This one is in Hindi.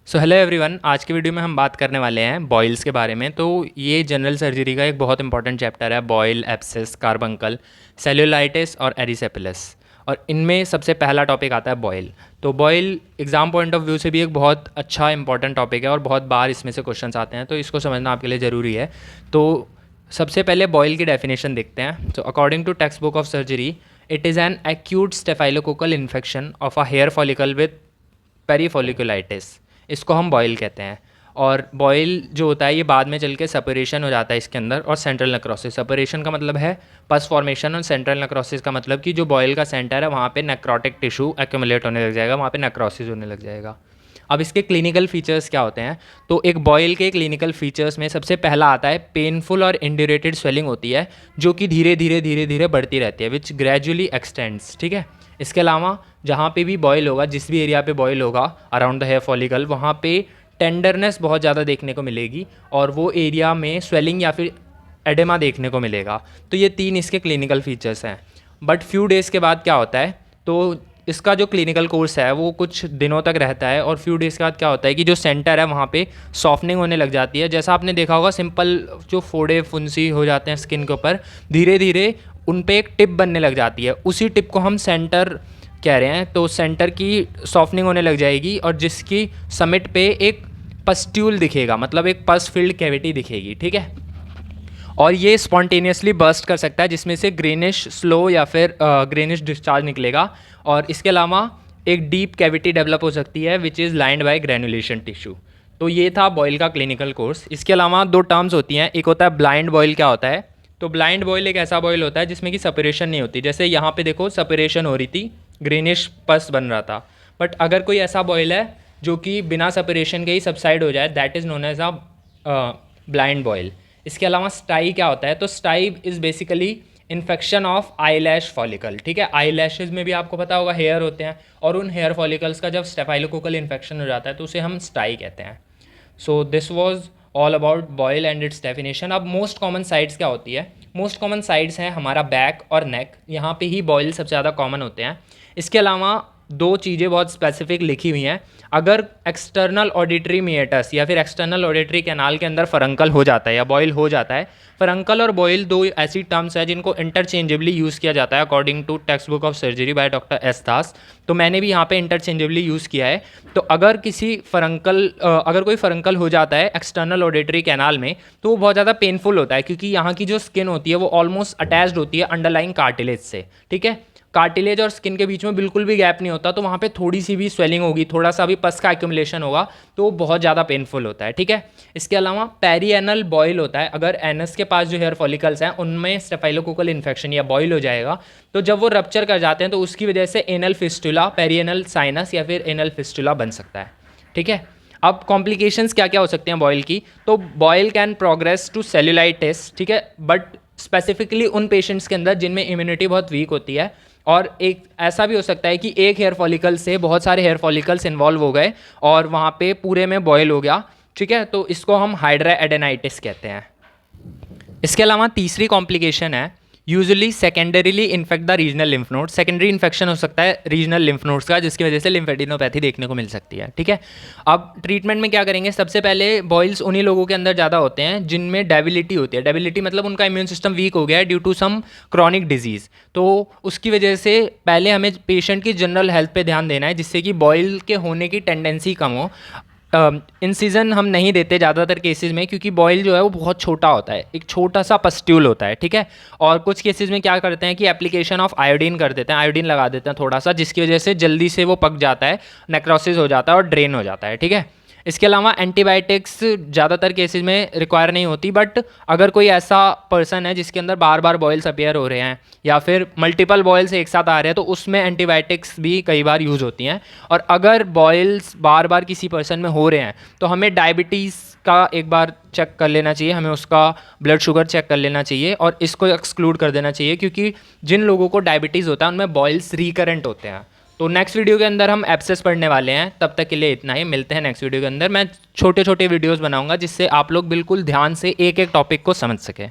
सो हेलो एवरीवन, आज की वीडियो में हम बात करने वाले हैं बॉयल्स के बारे में। तो ये जनरल सर्जरी का एक बहुत इंपॉर्टेंट चैप्टर है, बॉयल, एब्सेस, कार्बंकल, सेल्यूलाइटिस और एरिसेपिलस। और इनमें सबसे पहला टॉपिक आता है बॉयल। तो boil exam point of view से भी एक बहुत अच्छा इंपॉर्टेंट टॉपिक है और बहुत बार इसमें से क्वेश्चंस आते हैं, तो इसको समझना आपके लिए ज़रूरी है। तो सबसे पहले बॉयल की डेफिनेशन देखते हैं। तो according to text book of surgery, it is an acute staphylococcal infection of a hair follicle with perifolliculitis. इसको हम बॉयल कहते हैं। और बॉयल जो होता है ये बाद में चल के सेपरेशन हो जाता है इसके अंदर, और सेंट्रल नेक्रोसिस। सेपरेशन का मतलब है पस फॉर्मेशन, और सेंट्रल नेक्रोसिस का मतलब कि जो बॉयल का सेंटर है वहाँ पे नेक्रोटिक टिश्यू एक्यूमुलेट होने लग जाएगा, वहाँ पे नेक्रोसिस होने लग जाएगा। अब इसके क्लिनिकल फीचर्स क्या होते हैं? तो एक बॉयल के क्लिनिकल फीचर्स में सबसे पहला आता है पेनफुल और इंड्यूरेटेड स्वेलिंग होती है, जो कि धीरे धीरे धीरे धीरे बढ़ती रहती है, विच ग्रेजुअली एक्सटेंड्स। ठीक है। इसके अलावा जहाँ पे भी बॉयल होगा, जिस भी एरिया पे बॉयल होगा अराउंड द हेयर फॉलिकल, वहाँ पे टेंडरनेस बहुत ज़्यादा देखने को मिलेगी और वो एरिया में स्वेलिंग या फिर एडेमा देखने को मिलेगा। तो ये तीन इसके क्लिनिकल फीचर्स हैं। बट फ्यू डेज़ के बाद क्या होता है, तो इसका जो क्लिनिकल कोर्स है वो कुछ दिनों तक रहता है, और फ्यू डेज़ के बाद क्या होता है कि जो सेंटर है वहाँ पे सॉफ्टनिंग होने लग जाती है। जैसा आपने देखा होगा, सिंपल जो फोड़े फुंसी हो जाते हैं स्किन के ऊपर, धीरे धीरे उन पे एक टिप बनने लग जाती है। उसी टिप को हम सेंटर कह रहे हैं। तो सेंटर की सॉफ्टनिंग होने लग जाएगी और जिसकी समिट पे एक पस्ट्यूल दिखेगा, मतलब एक पस फील्ड कैविटी दिखेगी। ठीक है। और ये स्पॉन्टेनियसली बर्स्ट कर सकता है, जिसमें से ग्रेनिश स्लो या फिर ग्रेनिश डिस्चार्ज निकलेगा। और इसके अलावा एक डीप कैविटी डेवलप हो सकती है which is lined by granulation tissue. तो ये था बॉयल का क्लिनिकल कोर्स। इसके अलावा दो टर्म्स होती हैं, एक होता है ब्लाइंड बॉयल। क्या होता है? तो ब्लाइंड बॉयल एक ऐसा बॉयल होता है जिसमें कि सेपरेशन नहीं होती। जैसे यहाँ पे देखो सेपरेशन हो रही थी, ग्रेनिश पस बन रहा था। बट अगर कोई ऐसा बॉयल है जो कि बिना सेपरेशन के ही सबसाइड हो जाए, that is known as a blind boil. इसके अलावा स्टाई क्या होता है? तो stye is basically infection of eye lash follicle. ठीक है। आई लैशेज में भी आपको पता होगा हेयर होते हैं, और उन हेयर फॉलिकल्स का जब स्टेफाइलोकोकल इन्फेक्शन हो जाता है तो उसे हम स्टाई कहते हैं। So this was all about boil and its definition. अब मोस्ट कॉमन साइड्स क्या होती है? मोस्ट कॉमन साइड्स हैं हमारा बैक और नेक, यहाँ पे ही बॉयल सबसे ज़्यादा कॉमन होते हैं। इसके अलावा दो चीज़ें बहुत स्पेसिफिक लिखी हुई हैं। अगर एक्सटर्नल ऑडिटरी मिएटस या फिर एक्सटर्नल ऑडिटरी कैनाल के अंदर फरंकल हो जाता है या बॉयल हो जाता है, फरंकल और बॉयल दो ऐसी टर्म्स हैं जिनको इंटरचेंजेबली यूज़ किया जाता है according to text book of surgery by doctor S Das. तो मैंने भी यहाँ पे इंटरचेंजेबली यूज़ किया है। तो अगर कोई फरंकल हो जाता है एक्सटर्नल ऑडिटरी कैनाल में, तो वो बहुत ज़्यादा पेनफुल होता है, क्योंकि यहाँ की जो स्किन होती है वो ऑलमोस्ट अटैच्ड होती है अंडरलाइंग कार्टिलेज से। ठीक है। कार्टिलेज और स्किन के बीच में बिल्कुल भी गैप नहीं होता, तो वहाँ पे थोड़ी सी भी स्वेलिंग होगी, थोड़ा सा भी पस का एक्यूमुलेशन होगा, तो वो बहुत ज़्यादा पेनफुल होता है। ठीक है। इसके अलावा पेरिएनल बॉयल होता है। अगर एनस के पास जो हेयर फॉलिकल्स हैं उनमें स्टेफाइलोकोकल इन्फेक्शन या बॉयल हो जाएगा, तो जब वो रप्चर कर जाते हैं तो उसकी वजह से एनल फिस्टुला, पेरिएनल साइनस या फिर एनल फिस्टुला बन सकता है। ठीक है। अब कॉम्प्लिकेशंस क्या क्या हो सकते हैं बॉयल की? तो boil can progress to cellulitis. ठीक है। बट स्पेसिफिकली उन पेशेंट्स के अंदर जिनमें इम्यूनिटी बहुत वीक होती है, और एक ऐसा भी हो सकता है कि एक हेयर फॉलिकल से बहुत सारे हेयर फॉलिकल्स इन्वॉल्व हो गए और वहाँ पे पूरे में बॉयल हो गया। ठीक है। तो इसको हम हाइड्रा एडेनाइटिस कहते हैं। इसके अलावा तीसरी कॉम्प्लिकेशन है usually secondarily infect the regional lymph node. Secondary infection हो सकता है रीजनल लिम्फ नोड्स का, जिसकी वजह से लिम्फेडिनोपैथी देखने को मिल सकती है। ठीक है। अब ट्रीटमेंट में क्या करेंगे? सबसे पहले बॉयल्स उन्हीं लोगों के अंदर ज़्यादा होते हैं जिनमें डेबिलिटी होती है। डेबिलिटी मतलब उनका इम्यून सिस्टम वीक हो गया है due to some chronic disease. तो उसकी वजह से पहले हमें पेशेंट की जनरल हेल्थ पे ध्यान देना है, जिससे कि बॉयल के होने की टेंडेंसी कम हो। इंसिजन हम नहीं देते ज़्यादातर केसेस में, क्योंकि बॉयल जो है वो बहुत छोटा होता है, एक छोटा सा पस्ट्यूल होता है। ठीक है। और कुछ केसेस में क्या करते हैं कि एप्लीकेशन ऑफ आयोडीन कर देते हैं, आयोडीन लगा देते हैं थोड़ा सा, जिसकी वजह से जल्दी से वो पक जाता है, नेक्रोसिस हो जाता है और ड्रेन हो जाता है। ठीक है। इसके अलावा एंटीबायोटिक्स ज़्यादातर केसेस में रिक्वायर नहीं होती, बट अगर कोई ऐसा पर्सन है जिसके अंदर बार बार बॉयल्स अपीयर हो रहे हैं या फिर मल्टीपल बॉयल्स एक साथ आ रहे हैं, तो उसमें एंटीबायोटिक्स भी कई बार यूज़ होती हैं। और अगर बॉयल्स बार बार किसी पर्सन में हो रहे हैं तो हमें डायबिटीज़ का एक बार चेक कर लेना चाहिए, हमें उसका ब्लड शुगर चेक कर लेना चाहिए और इसको एक्सक्लूड कर देना चाहिए, क्योंकि जिन लोगों को डायबिटीज़ होता है उनमें बॉयल्स रिकरेंट होते हैं। तो नेक्स्ट वीडियो के अंदर हम एब्सेस पढ़ने वाले हैं। तब तक के लिए इतना ही, मिलते हैं नेक्स्ट वीडियो के अंदर। मैं छोटे छोटे वीडियोस बनाऊंगा जिससे आप लोग बिल्कुल ध्यान से एक एक टॉपिक को समझ सकें।